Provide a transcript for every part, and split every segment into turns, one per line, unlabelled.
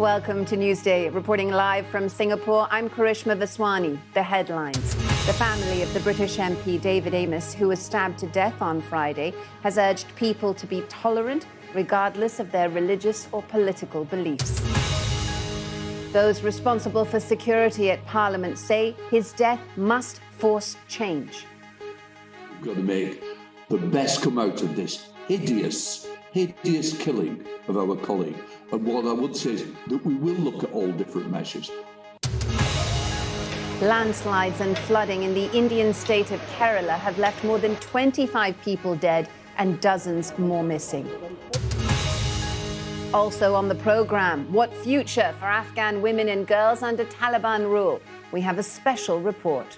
Welcome to Newsday. Reporting live from Singapore, I'm Karishma Vaswani. The headlines. The family of the British MP David Amos, who was stabbed to death on Friday, has urged people to be tolerant regardless of their religious or political beliefs. Those responsible for security at Parliament say his death must force change.
We've got to make the best come out of this hideous killing of our colleague. And what I would say is that we will look at all different measures.
Landslides and flooding in the Indian state of Kerala have left more than 25 people dead and dozens more missing. Also on the programme, what future for Afghan women and girls under Taliban rule? We have a special report.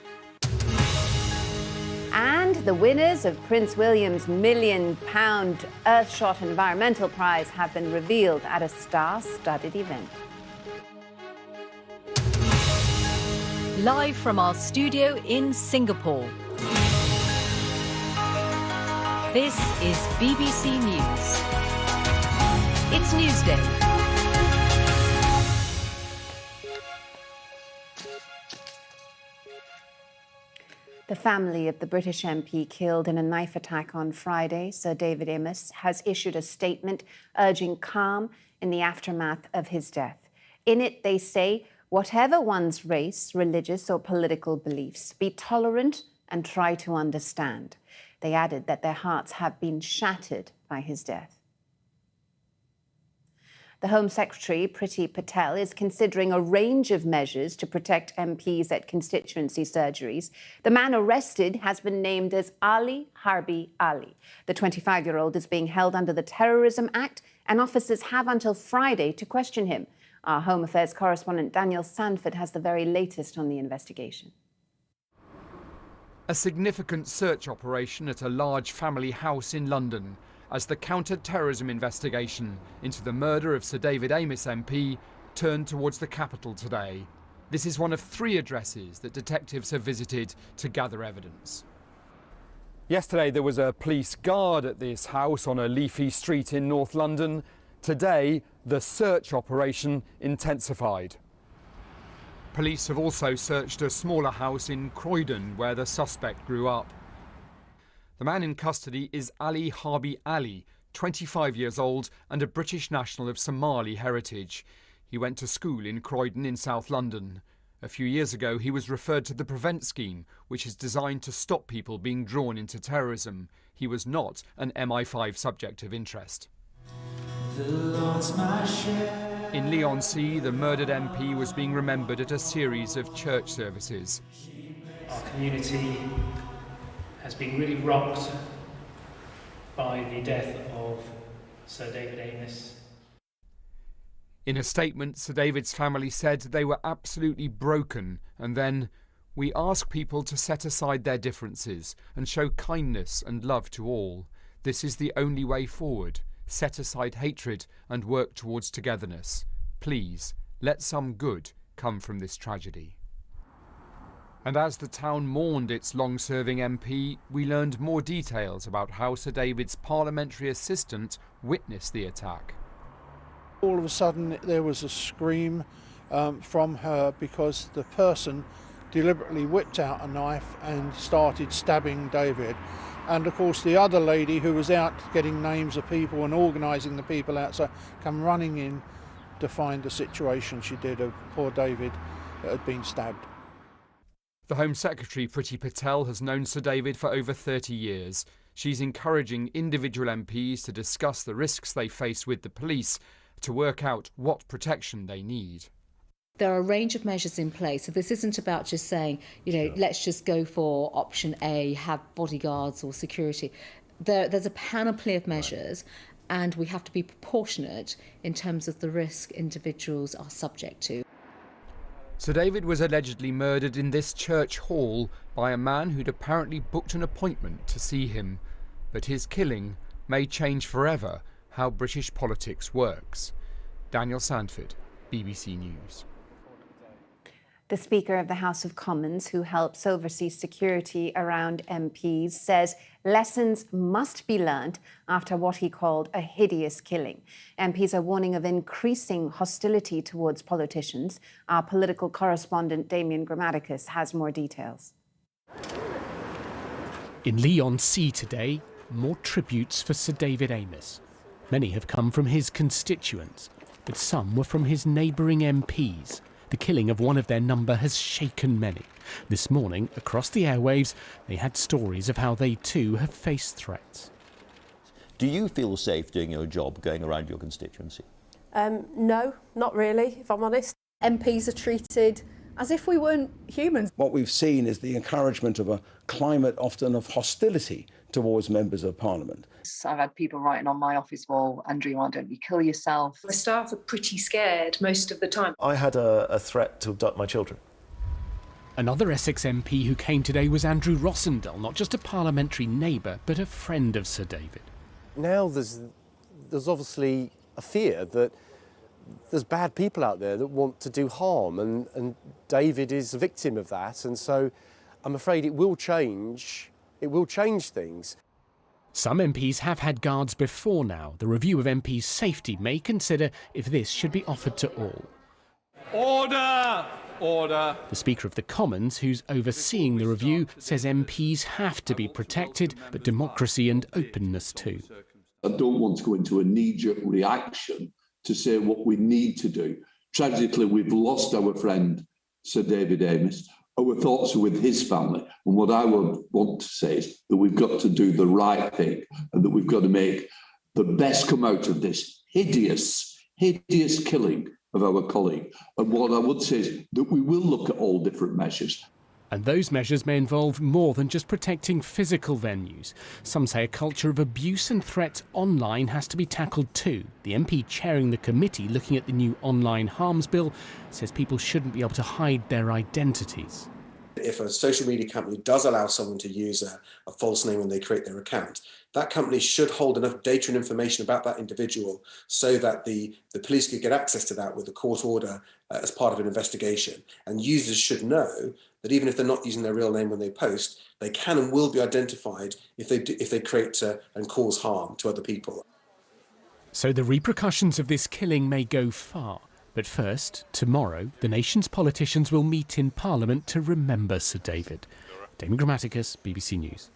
And the winners of Prince William's £1 million Earthshot Environmental Prize have been revealed at a star-studded event.
Live from our studio in Singapore. This is BBC News. It's Newsday.
The family of the British MP killed in a knife attack on Friday, Sir David Amos, has issued a statement urging calm in the aftermath of his death. In it, they say, whatever one's race, religious or political beliefs, be tolerant and try to understand. They added that their hearts have been shattered by his death. The Home Secretary, Priti Patel, is considering a range of measures to protect MPs at constituency surgeries. The man arrested has been named as Ali Harbi Ali. The 25-year-old is being held under the Terrorism Act, and officers have until Friday to question him. Our Home Affairs correspondent Daniel Sandford has the very latest on the investigation.
A significant search operation at a large family house in London as the counter-terrorism investigation into the murder of Sir David Amos MP turned towards the capital today. This is one of 3 addresses that detectives have visited to gather evidence. Yesterday there was a police guard at this house on a leafy street in North London. Today the search operation intensified. Police have also searched a smaller house in Croydon where the suspect grew up. The man in custody is Ali Harbi Ali, 25 years old and a British national of Somali heritage. He went to school in Croydon in South London. A few years ago he was referred to the Prevent scheme, which is designed to stop people being drawn into terrorism. He was not an MI5 subject of interest. In Leigh-on-Sea, the murdered MP was being remembered at a series of church services.
Our community has been really rocked by the death of Sir David Amos.
In a statement, Sir David's family said they were absolutely broken, and then, "We ask people to set aside their differences and show kindness and love to all. This is the only way forward. Set aside hatred and work towards togetherness. Please, let some good come from this tragedy." And as the town mourned its long-serving MP, we learned more details about how Sir David's parliamentary assistant witnessed the attack.
All of a sudden there was a scream from her because the person deliberately whipped out a knife and started stabbing David. And of course the other lady who was out getting names of people and organising the people outside come running in to find the situation she did of poor David that had been stabbed.
The Home Secretary, Priti Patel, has known Sir David for over 30 years. She's encouraging individual MPs to discuss the risks they face with the police to work out what protection they need.
There are a range of measures in place, so this isn't about just saying, let's just go for option A, have bodyguards or security. There's a panoply of measures, and we have to be proportionate in terms of the risk individuals are subject to.
Sir David was allegedly murdered in this church hall by a man who'd apparently booked an appointment to see him. But his killing may change forever how British politics works. Daniel Sandford, BBC News.
The Speaker of the House of Commons, who helps oversee security around MPs, says lessons must be learned after what he called a hideous killing. MPs are warning of increasing hostility towards politicians. Our political correspondent Damian has more details.
In Leigh-on-Sea today, more tributes for Sir David Amess. Many have come from his constituents, but some were from his neighbouring MPs. The killing of one of their number has shaken many. This morning, across the airwaves, they had stories of how they too have faced threats.
Do you feel safe doing your job going around your constituency?
No, not really, if I'm honest. MPs are treated as if we weren't humans.
What we've seen is the encouragement of a climate often of hostility towards members of Parliament.
I've had people writing on my office wall, Andrew, why don't you kill yourself?
The staff are pretty scared most of the time.
I had a threat to abduct my children.
Another Essex MP who came today was Andrew Rossendale, not just a parliamentary neighbour, but a friend of Sir David.
Now there's obviously a fear that there's bad people out there that want to do harm, and David is a victim of that, and so I'm afraid it will change things.
Some MPs have had guards before now. The review of MPs' safety may consider if this should be offered to all.
Order! Order!
The Speaker of the Commons, who's overseeing the review, says MPs have to be protected, but democracy and openness too.
I don't want to go into a knee-jerk reaction to say what we need to do. Tragically, we've lost our friend, Sir David Amess. Our thoughts are with his family. And what I would want to say is that we've got to do the right thing and that we've got to make the best come out of this hideous killing of our colleague. And what I would say is that we will look at all different measures.
And those measures may involve more than just protecting physical venues. Some say a culture of abuse and threats online has to be tackled too. The MP chairing the committee looking at the new online harms bill says people shouldn't be able to hide their identities.
If a social media company does allow someone to use a false name when they create their account, that company should hold enough data and information about that individual so that the police could get access to that with a court order as part of an investigation. And users should know that even if they're not using their real name when they post, they can and will be identified if they create and cause harm to other people.
So the repercussions of this killing may go far. But first, tomorrow, the nation's politicians will meet in Parliament to remember Sir David. Damian, BBC News.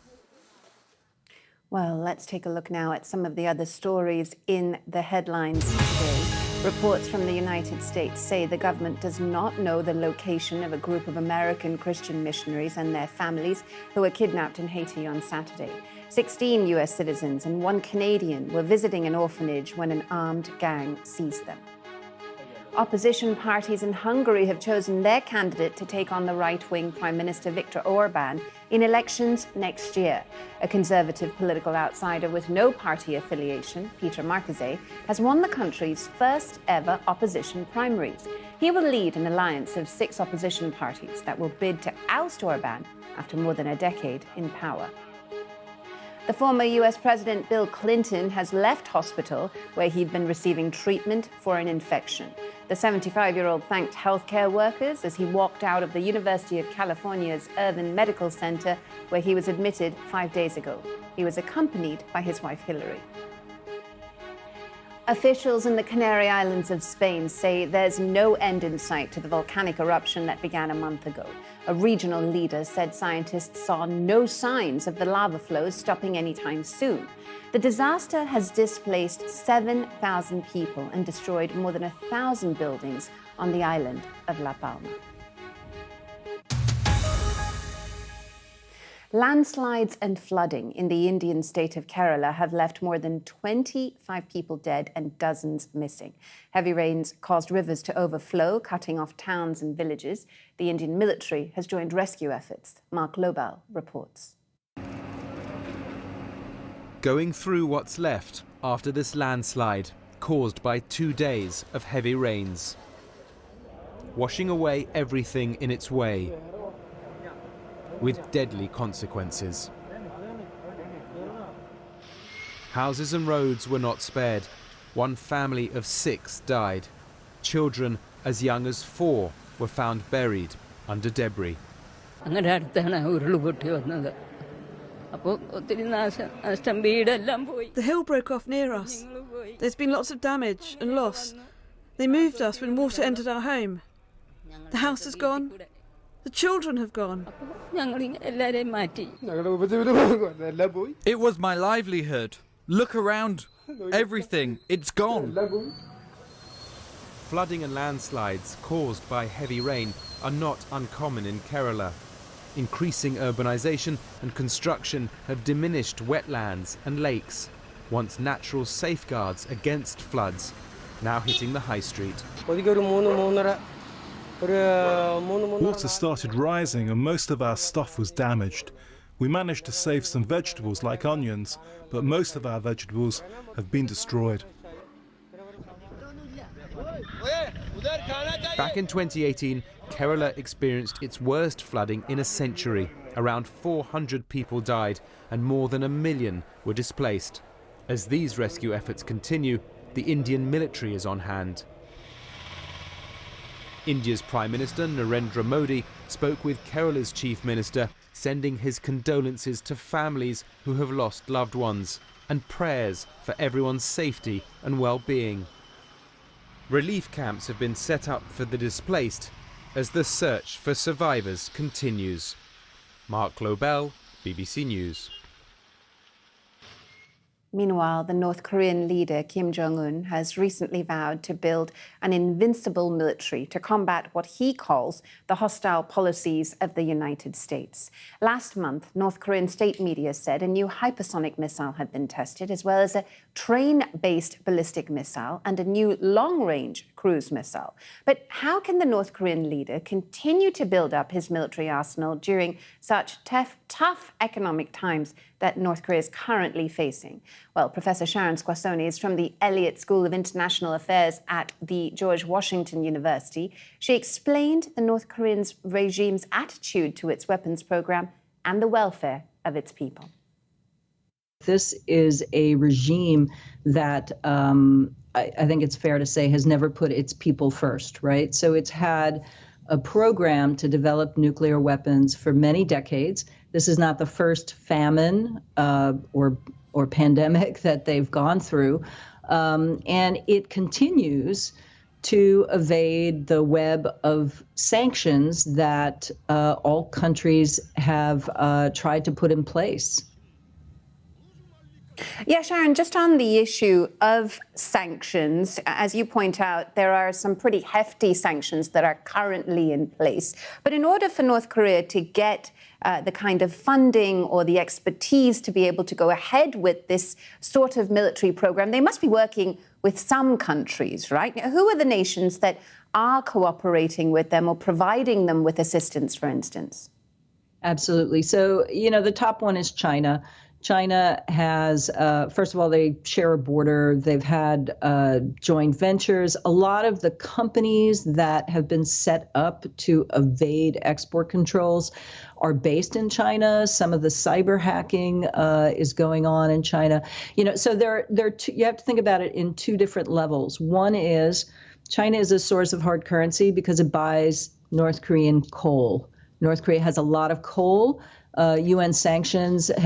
Well, let's take a look now at some of the other stories in the headlines today. Reports from the United States say the government does not know the location of a group of American Christian missionaries and their families who were kidnapped in Haiti on Saturday. 16 US citizens and 1 Canadian were visiting an orphanage when an armed gang seized them. Opposition parties in Hungary have chosen their candidate to take on the right-wing Prime Minister Viktor Orban in elections next year. A conservative political outsider with no party affiliation, Peter Marchese, has won the country's first ever opposition primaries. He will lead an alliance of 6 opposition parties that will bid to oust Orban after more than a decade in power. The former US President Bill Clinton has left hospital where he'd been receiving treatment for an infection. The 75-year-old thanked healthcare workers as he walked out of the University of California's Irvine Medical Center, where he was admitted 5 days ago. He was accompanied by his wife, Hillary. Officials in the Canary Islands of Spain say there's no end in sight to the volcanic eruption that began a month ago. A regional leader said scientists saw no signs of the lava flows stopping anytime soon. The disaster has displaced 7,000 people and destroyed more than 1,000 buildings on the island of La Palma. Landslides and flooding in the Indian state of Kerala have left more than 25 people dead and dozens missing. Heavy rains caused rivers to overflow, cutting off towns and villages. The Indian military has joined rescue efforts. Mark Lobel reports.
Going through what's left after this landslide, caused by 2 days of heavy rains. Washing away everything in its way, with deadly consequences. Houses and roads were not spared. 1 family of 6 died. Children as young as 4 were found buried under debris.
The hill broke off near us. There's been lots of damage and loss. They moved us when water entered our home. The house is gone. The children have gone.
It was my livelihood. Look around. Everything. It's gone.
Flooding and landslides caused by heavy rain are not uncommon in Kerala. Increasing urbanisation and construction have diminished wetlands and lakes, once natural safeguards against floods, now hitting the high street.
Water started rising and most of our stuff was damaged. We managed to save some vegetables like onions, but most of our vegetables have been destroyed.
Back in 2018, Kerala experienced its worst flooding in a century. Around 400 people died and more than 1 million were displaced. As these rescue efforts continue, the Indian military is on hand. India's Prime Minister Narendra Modi spoke with Kerala's Chief Minister, sending his condolences to families who have lost loved ones and prayers for everyone's safety and well-being. Relief camps have been set up for the displaced as the search for survivors continues. Mark Lobel, BBC News.
Meanwhile, the North Korean leader Kim Jong-un has recently vowed to build an invincible military to combat what he calls the hostile policies of the United States. Last month, North Korean state media said a new hypersonic missile had been tested, as well as a train-based ballistic missile and a new long-range cruise missile. But how can the North Korean leader continue to build up his military arsenal during such tough economic times that North Korea is currently facing? Well, Professor Sharon Squassoni is from the Elliott School of International Affairs at the George Washington University. She explained the North Korean regime's attitude to its weapons program and the welfare of its people.
This is a regime that I think it's fair to say has never put its people first, right? So it's had a program to develop nuclear weapons for many decades. This is not the first famine or pandemic that they've gone through. And it continues to evade the web of sanctions that all countries have tried to put in place.
Yeah, Sharon, just on the issue of sanctions, as you point out, there are some pretty hefty sanctions that are currently in place. But in order for North Korea to get the kind of funding or the expertise to be able to go ahead with this sort of military program, they must be working with some countries, right? Who are the nations that are cooperating with them or providing them with assistance, for instance?
Absolutely. So, the top one is China. China has, first of all, they share a border. They've had joint ventures. A lot of the companies that have been set up to evade export controls are based in China. Some of the cyber hacking is going on in China. So you have to think about it in two different levels. One is China is a source of hard currency because it buys North Korean coal. North Korea has a lot of coal. UN sanctions that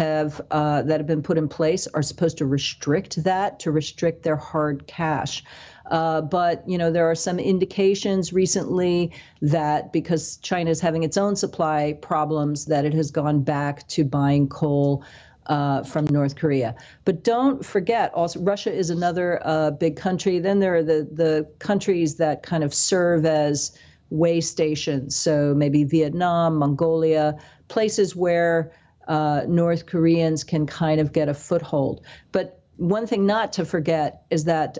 have been put in place are supposed to restrict their hard cash. But, there are some indications recently that because China is having its own supply problems, that it has gone back to buying coal from North Korea. But don't forget, also, Russia is another big country. Then there are the countries that kind of serve as way stations. So maybe Vietnam, Mongolia, places where North Koreans can kind of get a foothold. But one thing not to forget is that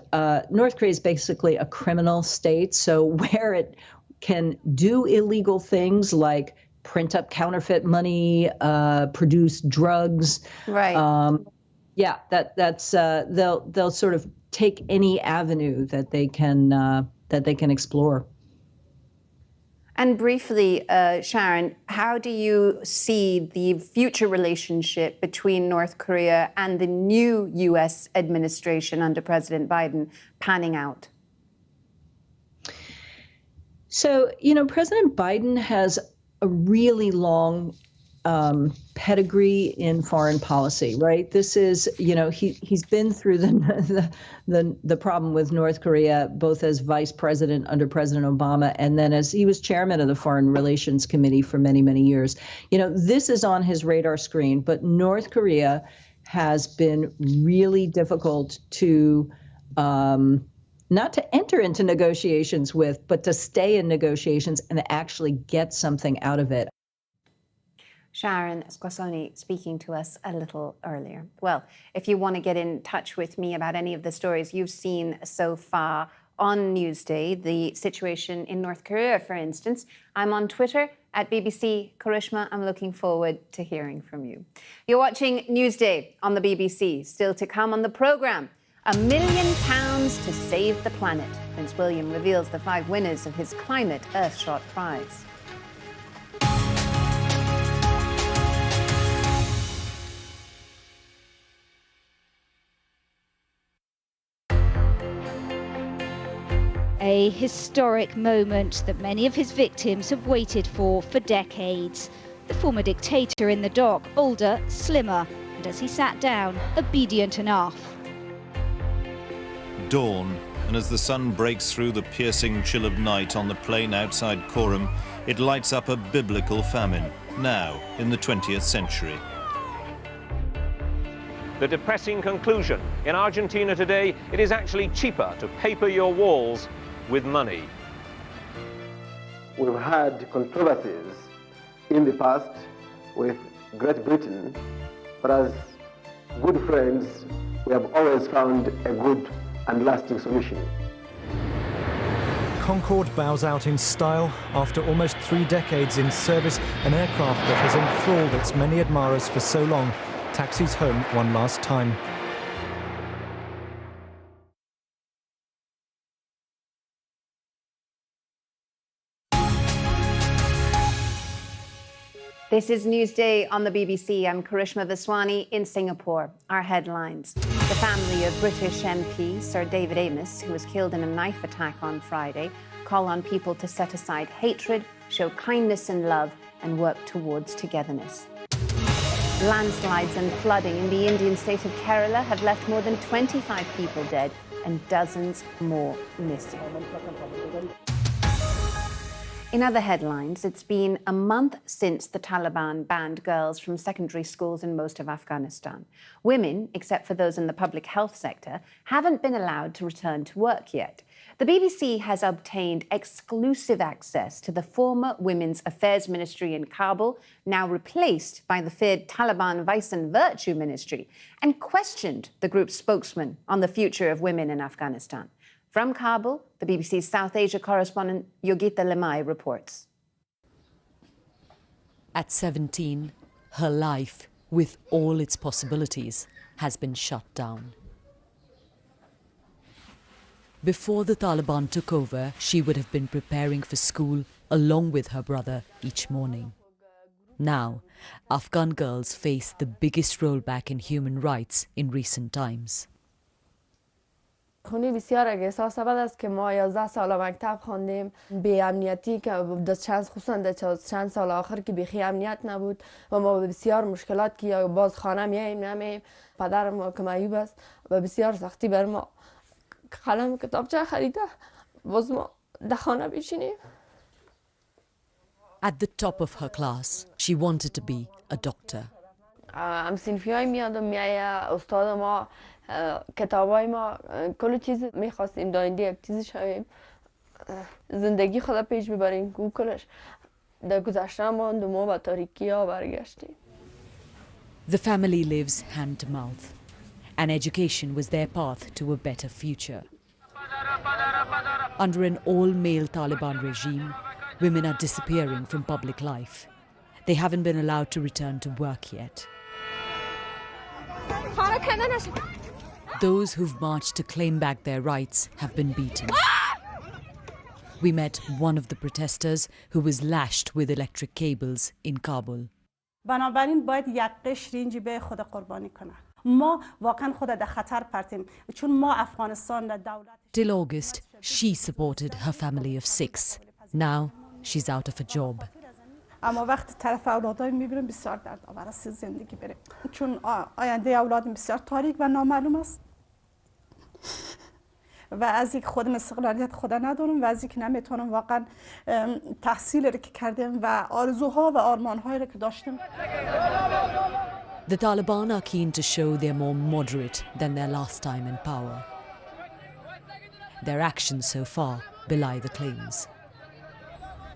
North Korea is basically a criminal state. So where it can do illegal things like print up counterfeit money, produce drugs, right? They'll sort of take any avenue that they can explore.
And briefly, Sharon, how do you see the future relationship between North Korea and the new U.S. administration under President Biden panning out?
So, President Biden has a really long pedigree in foreign policy, right? This is, he's been through the problem with North Korea, both as vice president under President Obama, and then as he was chairman of the Foreign Relations Committee for many, many years. This is on his radar screen, but North Korea has been really difficult to not to enter into negotiations with, but to stay in negotiations and actually get something out of it.
Sharon Squassoni speaking to us a little earlier. Well, if you want to get in touch with me about any of the stories you've seen so far on Newsday, the situation in North Korea, for instance, I'm on Twitter at BBC Karishma. I'm looking forward to hearing from you. You're watching Newsday on the BBC. Still to come on the programme, £1 million to save the planet. Prince William reveals the 5 winners of his Climate Earthshot Prize.
A historic moment that many of his victims have waited for decades. The former dictator in the dock, older, slimmer, and as he sat down, obedient enough.
Dawn, and as the sun breaks through the piercing chill of night on the plain outside Corrie, it lights up a biblical famine, now in the 20th century.
The depressing conclusion: in Argentina today, it is actually cheaper to paper your walls with money.
We've had controversies in the past with Great Britain, but as good friends, we have always found a good and lasting solution.
Concorde bows out in style after almost 3 decades in service. An aircraft that has enthralled its many admirers for so long taxis home one last time.
This is Newsday on the BBC. I'm Karishma Vaswani in Singapore. Our headlines. The family of British MP Sir David Amos, who was killed in a knife attack on Friday, call on people to set aside hatred, show kindness and love, and work towards togetherness. Landslides and flooding in the Indian state of Kerala have left more than 25 people dead and dozens more missing. In other headlines, it's been a month since the Taliban banned girls from secondary schools in most of Afghanistan. Women, except for those in the public health sector, haven't been allowed to return to work yet. The BBC has obtained exclusive access to the former Women's Affairs Ministry in Kabul, now replaced by the feared Taliban Vice and Virtue Ministry, and questioned the group's spokesman on the future of women in Afghanistan. From Kabul, the BBC's South Asia correspondent Yogita Lemai reports.
At 17, her life, with all its possibilities, has been shut down. Before the Taliban took over, she would have been preparing for school along with her brother each morning. Now, Afghan girls face the biggest rollback in human rights in recent times.
خونی بسیار احساس بد است که ما 11 سال مکتب خواندیم بی امنیتی که خصوصا در چند سال آخر که بیخی امنیت نبود و ما بسیار مشکلات که یا باز خانه میاییم نمیاییم پدر ما که معیوب است و بسیار سختی بر ما قلم کتابچه خریده باز ما در خانه بشینیم.
At the top of her class, she wanted to be a doctor.
هم صنفی های میاد و میایه استاد ما کتابای ما کل چیز میخواستیم داینده یک چیزی شویم زندگی خدا پیش ببریم کلش در گذشته ماند و ما به تاریکی ها برگشتیم.
The family lives hand to mouth, and education was their path to a better future. Under an all-male Taliban regime, women are disappearing from public life. They haven't been allowed to return to work yet. Those who've marched to claim back their rights have been beaten. We met one of the protesters who was lashed with electric cables in Kabul.
بنابراین باید یک قشر این جیبه خود قربانی کنه. ما واقعا خود در خطر پرتیم چون ما افغانستان دولت.
Till August, she supported her family of 6. Now she's out of a job.
اما وقتی طرف اولادای میبینم بسیار دردآور است زندگی بره چون آینده اولادم بسیار تاریک و نامعلوم است و از اینکه خودم استقلالیت خدا ندارم و از اینکه نمیتونم واقعا تحصیلی که کردم و آرزوها و آرمانهایی که داشتم.
The Taliban are keen to show they're more moderate than their last time in power. Their actions so far belie the claims.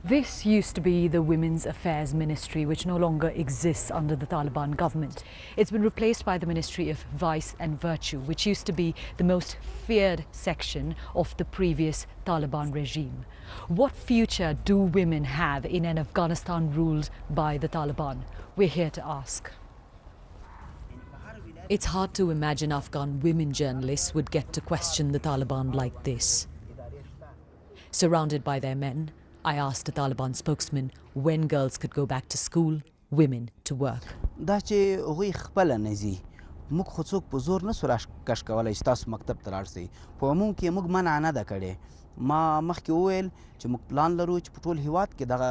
This used to be the Women's Affairs Ministry, which no longer exists under the Taliban government. It's been replaced by the Ministry of Vice and Virtue, which used to be the most feared section of the previous Taliban regime. What future do women have in an Afghanistan ruled by the Taliban? We're here to ask. It's hard to imagine Afghan women journalists would get to question the Taliban like this. Surrounded by their men, I asked a Taliban spokesman when girls could go back to school, women to work.
دا چې هغوی خپله نه ځي موږ خو څوک په زور نه سو راکش کولی چې تاسو مکتب ته لاړ شئ په عموم کې موږ منع نه ده کړې ما مخکې وویل چې موږ پلان لرو چې په ټول هیواد کې دغه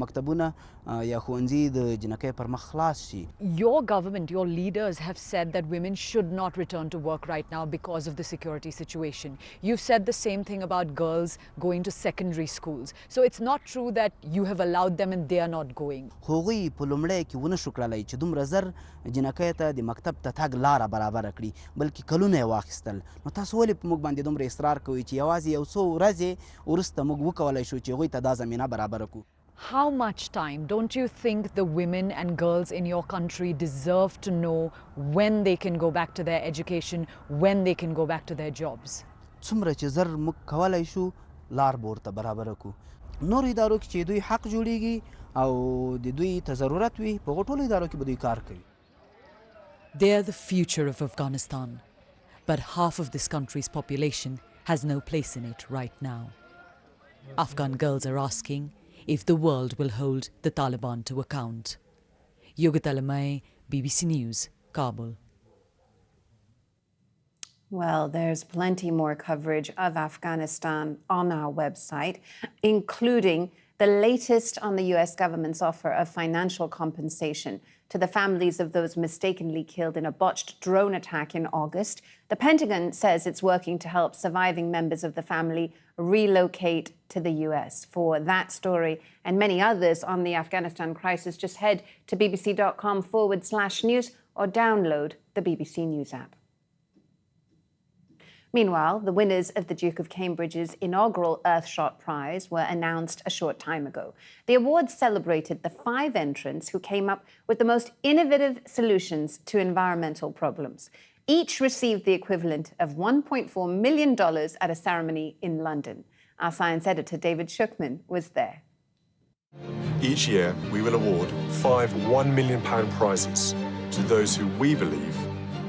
مکتبونه یا ښوونځي د جنکۍ پر مخ خلاص شي.
Your government, your leaders have said that women should not return to work right now because of the security situation. You've said the same thing about girls going to secondary schools. So it's not true that you have allowed them and they are not going.
هغوی په لومړی کې ونه شو کړلی چې دومره زر جنکۍ ته د مکتب ته تګ لاره برابره کړي بلکې کلونه یې واخیستل. نو تاسو ولې په موږ باندې دومره اصرار کوئ چې یوازې یو څو ورځې وروسته موږ وکولی شو چې هغوی ته دا زمینه برابره کړو.
How much time don't you think the women and girls in your country deserve to know when they can go back to their education, when they can go back to their jobs?
څومره چې زر موږ کولی شو لار به ورته برابره کړو. نورو ادارو کې چې دوی حق جوړیږي او د دوی ته ضرورت وي په هغو ټولو ادارو کې به دوی کار کوي.
They are the future of Afghanistan, but half of this country's population has no place in it right now. Afghan girls are asking if the world will hold the Taliban to account. Yogita Lamai, BBC News, Kabul.
Well, there's plenty more coverage of Afghanistan on our website, including the latest on the US government's offer of financial compensation to the families of those mistakenly killed in a botched drone attack in August. The Pentagon says it's working to help surviving members of the family relocate to the US. For that story and many others on the Afghanistan crisis, just head to bbc.com/news or download the BBC News app. Meanwhile, the winners of the Duke of Cambridge's inaugural Earthshot Prize were announced a short time ago. The awards celebrated the 5 entrants who came up with the most innovative solutions to environmental problems. Each received the equivalent of $1.4 million at a ceremony in London. Our science editor, David Shukman, was there.
Each year, we will award 5 £1 million prizes to those who we believe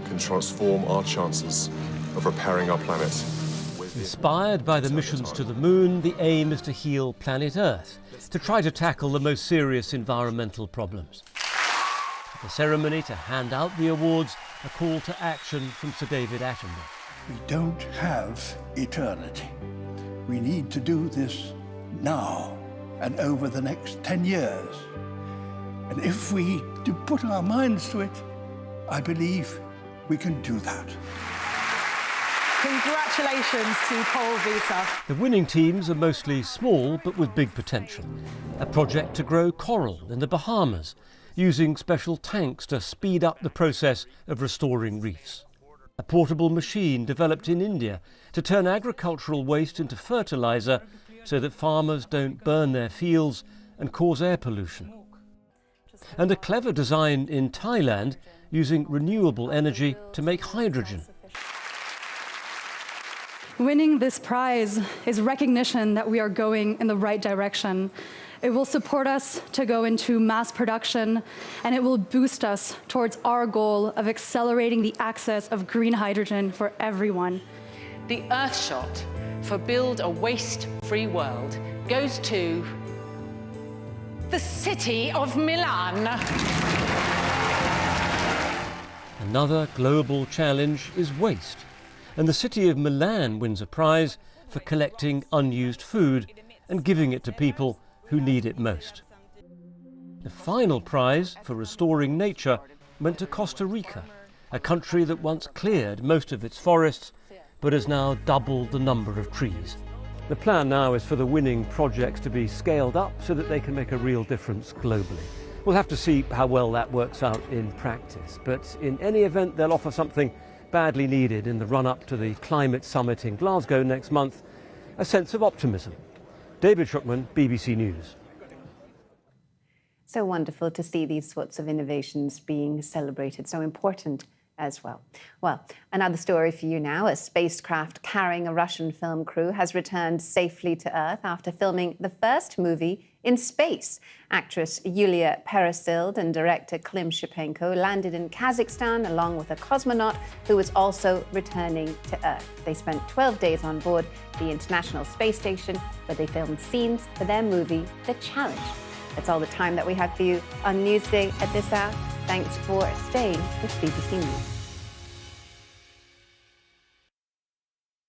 can transform our chances of repairing our planet.
Inspired by the missions to the moon, the aim is to heal planet Earth, to try to tackle the most serious environmental problems. At the ceremony to hand out the awards, a call to action from Sir David Attenborough.
We don't have eternity. We need to do this now and over the next 10 years. And if we do put our minds to it, I believe we can do that.
Congratulations to Paul Visa.
The winning teams are mostly small but with big potential. A project to grow coral in the Bahamas, using special tanks to speed up the process of restoring reefs. A portable machine developed in India to turn agricultural waste into fertiliser so that farmers don't burn their fields and cause air pollution. And a clever design in Thailand using renewable energy to make hydrogen.
Winning this prize is recognition that we are going in the right direction. It will support us to go into mass production, and it will boost us towards our goal of accelerating the access of green hydrogen for everyone.
The Earthshot for Build a Waste-Free World goes to the city of Milan.
Another global challenge is waste, and the city of Milan wins a prize for collecting unused food and giving it to people who need it most. The final prize for restoring nature went to Costa Rica, a country that once cleared most of its forests but has now doubled the number of trees. The plan now is for the winning projects to be scaled up so that they can make a real difference globally. We'll have to see how well that works out in practice, but in any event they'll offer something badly needed in the run-up to the climate summit in Glasgow next month, a sense of optimism. David Shukman, BBC News.
So wonderful to see these sorts of innovations being celebrated, so important as well. Well, another story for you now. A spacecraft carrying a Russian film crew has returned safely to Earth after filming the first movie in space. Actress Yulia Peresild and director Klim Shipenko landed in Kazakhstan along with a cosmonaut who was also returning to Earth. They spent 12 days on board the International Space Station, where they filmed scenes for their movie, The Challenge. That's all the time that we have for you on Newsday at this hour. Thanks for staying with BBC News.